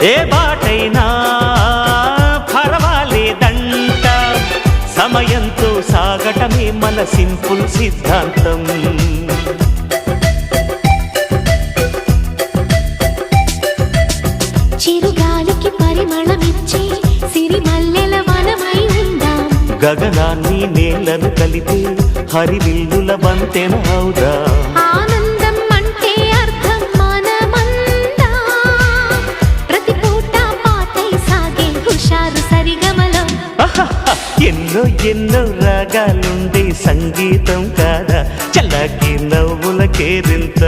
ఏ బాటైనా పర్వాలేదంట, సమయంతో సాగటమే మన సింపుల్ సిద్ధాంతం. చిరుగాలికి పరిమళమిచ్చే సిరిమల్లెల వనమై ఉందాం, గగనాన్ని నేలను కలిపే హరివిల్లుల వంతెన అవుదాం. ఆనందం అంటే అర్థం మనమందా, ప్రతి పూట పాటై సాగే హుషారు సరిగమలో. ఎన్నో ఎన్నో రాగాలుండే సంగీతం కాదా, చల్లకి నవ్వుల కేరింత.